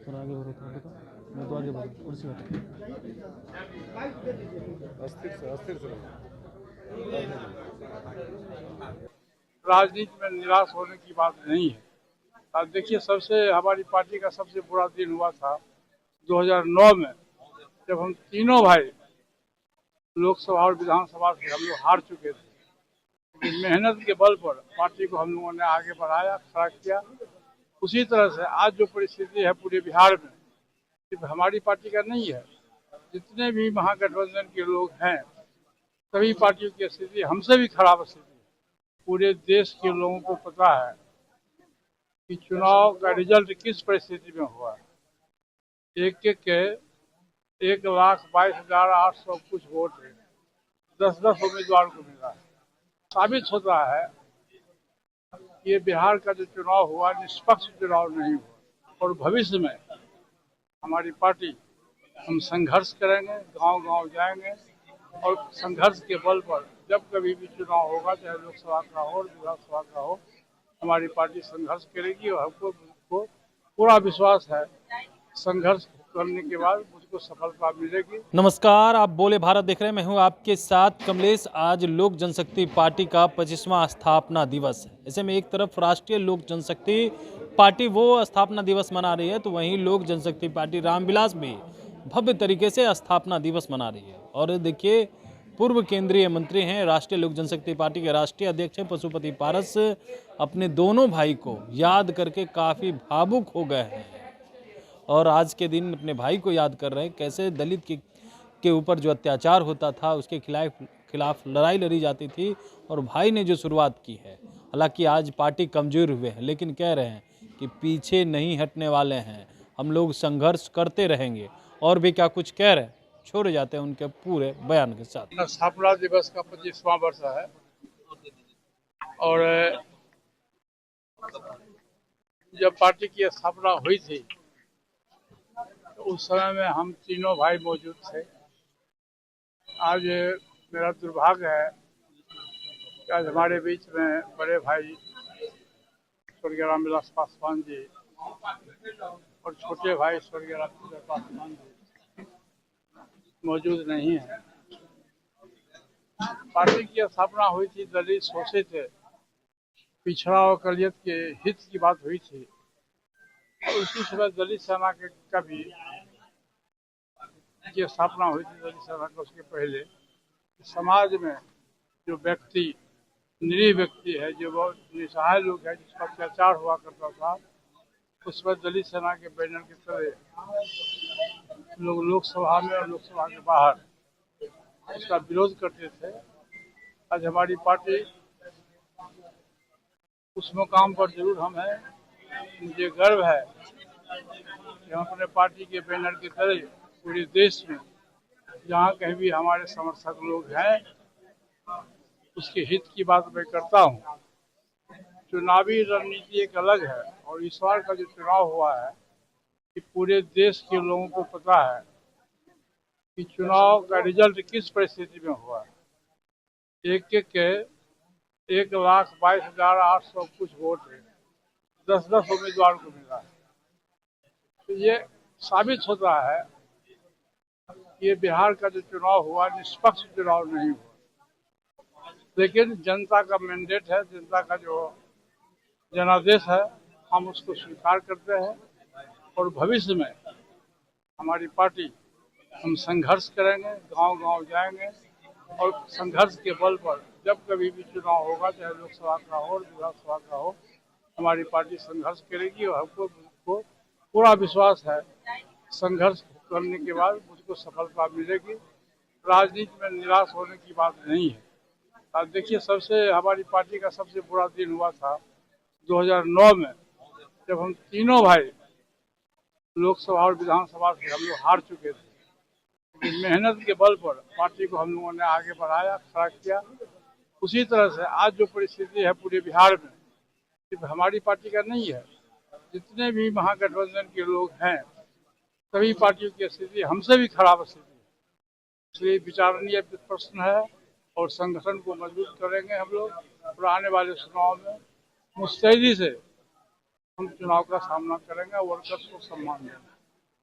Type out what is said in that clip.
थोड़ा आगे बढ़ो, थोड़ा देखो, मैं तो आगे बढ़ो, कुर्सी हटा। अस्थिर से रहो। राजनीति में निराश होने की बात नहीं है। अब देखिए, सबसे हमारी पार्टी का सबसे बुरा दिन हुआ था 2009 में, जब हम तीनों भाई लोकसभा और विधानसभा से हम लोग हार चुके थे। लेकिन मेहनत के बल पर पार्टी को हम लोगों ने आगे बढ़ाया, खड़ा किया। उसी तरह से आज जो परिस्थिति है पूरे बिहार में, सिर्फ हमारी पार्टी का नहीं है, जितने भी महागठबंधन के लोग हैं, सभी पार्टियों की स्थिति हमसे भी खराब स्थिति है। पूरे देश के लोगों को पता है कि चुनाव का रिजल्ट किस परिस्थिति में हुआ है। एक एक के 1,22,800 कुछ वोट है, 10-10 उम्मीदवार को मिला है। साबित होता है कि ये बिहार का जो चुनाव हुआ निष्पक्ष चुनाव नहीं हुआ। और भविष्य में हमारी पार्टी, हम संघर्ष करेंगे, गांव-गांव जाएंगे और संघर्ष के बल पर जब कभी भी चुनाव होगा, चाहे लोकसभा का हो और विधानसभा का हो, हमारी पार्टी संघर्ष करेगी। और हमको पूरा विश्वास है, संघर्ष करने के बाद मुझको सफलता मिलेगी। नमस्कार, आप बोले भारत देख रहे हैं। मैं हूं आपके साथ कमलेश। आज लोक जनशक्ति पार्टी का 25वां स्थापना दिवस है। ऐसे में एक तरफ राष्ट्रीय लोक जनशक्ति पार्टी वो स्थापना दिवस मना रही है, तो वहीं लोक जनशक्ति पार्टी रामविलास भी भव्य तरीके से स्थापना दिवस मना रही है। और देखिए, पूर्व केंद्रीय मंत्री हैं, राष्ट्रीय लोक जनशक्ति पार्टी के राष्ट्रीय अध्यक्ष हैं पशुपति पारस, अपने दोनों भाई को याद करके काफ़ी भावुक हो गए हैं और आज के दिन अपने भाई को याद कर रहे हैं। कैसे दलित के ऊपर जो अत्याचार होता था उसके खिलाफ लड़ाई लड़ी जाती थी और भाई ने जो शुरुआत की है। हालांकि आज पार्टी कमजोर हुए हैं, लेकिन कह रहे हैं कि पीछे नहीं हटने वाले हैं, हम लोग संघर्ष करते रहेंगे। और भी क्या कुछ कह रहे हैं, छोड़े जाते हैं उनके पूरे बयान के साथ। स्थापना दिवस का 25वां वर्ष है और जब पार्टी की स्थापना हुई थी तो उस समय में हम तीनों भाई मौजूद थे। आज मेरा दुर्भाग्य है कि आज हमारे बीच में बड़े भाई स्वर्गीय रामविलास पासवान जी और छोटे भाई स्वर्गीय रामचंद्र पासवान जी मौजूद नहीं है। पार्टी की स्थापना हुई थी, दलित शोषित थे, पिछड़ा और दलित के हित की बात हुई थी। और उसी समय दलित सेना के कभी की स्थापना हुई थी। दलित सेना का उसके पहले समाज में जो व्यक्ति, निरीह व्यक्ति है, जो बहुत निसहाय लोग है, जिस पर अत्याचार हुआ करता था, उस पर दलित सेना के बैनर की तरह लोग लोकसभा में और लोकसभा के बाहर उसका विरोध करते थे। आज हमारी पार्टी उस मुकाम पर जरूर हम हैं। मुझे गर्व है कि हम अपने पार्टी के बैनर की तरह पूरे देश में जहाँ कहीं भी हमारे समर्थक लोग हैं, उसके हित की बात मैं करता हूँ। चुनावी रणनीति एक अलग है और इस बार का जो चुनाव हुआ है कि पूरे देश के लोगों को पता है कि चुनाव का रिजल्ट किस परिस्थिति में हुआ है। एक एक के 1,22,800 कुछ वोट है, 10-10 उम्मीदवार को मिला है। तो ये साबित होता है कि ये बिहार का जो चुनाव हुआ निष्पक्ष चुनाव नहीं हुआ। लेकिन जनता का मैंडेट है, जनता का जो जनादेश है, हम उसको स्वीकार करते हैं। और भविष्य में हमारी पार्टी, हम संघर्ष करेंगे, गांव-गांव जाएंगे और संघर्ष के बल पर जब कभी भी चुनाव होगा, चाहे लोकसभा का हो और विधानसभा का हो, हमारी पार्टी संघर्ष करेगी। और हमको पूरा विश्वास है, संघर्ष करने के बाद मुझको सफलता मिलेगी। राजनीति में निराश होने की बात नहीं है। अब देखिए, सबसे हमारी पार्टी का सबसे बुरा दिन हुआ था 2009 में, जब हम तीनों भाई लोकसभा और विधानसभा से हम लोग हार चुके थे। लेकिन मेहनत के बल पर पार्टी को हम लोगों ने आगे बढ़ाया, खड़ा किया। उसी तरह से आज जो परिस्थिति है पूरे बिहार में, सिर्फ हमारी पार्टी का नहीं है, जितने भी महागठबंधन के लोग हैं, सभी पार्टियों की स्थिति हमसे भी खराब स्थिति है। इसलिए विचारणीय प्रश्न है और संगठन को मजबूत करेंगे हम लोग। और आने वाले चुनाव में मुस्तैदी से हम चुनाव का सामना करेंगे, वर्कर्स को सम्मान देंगे।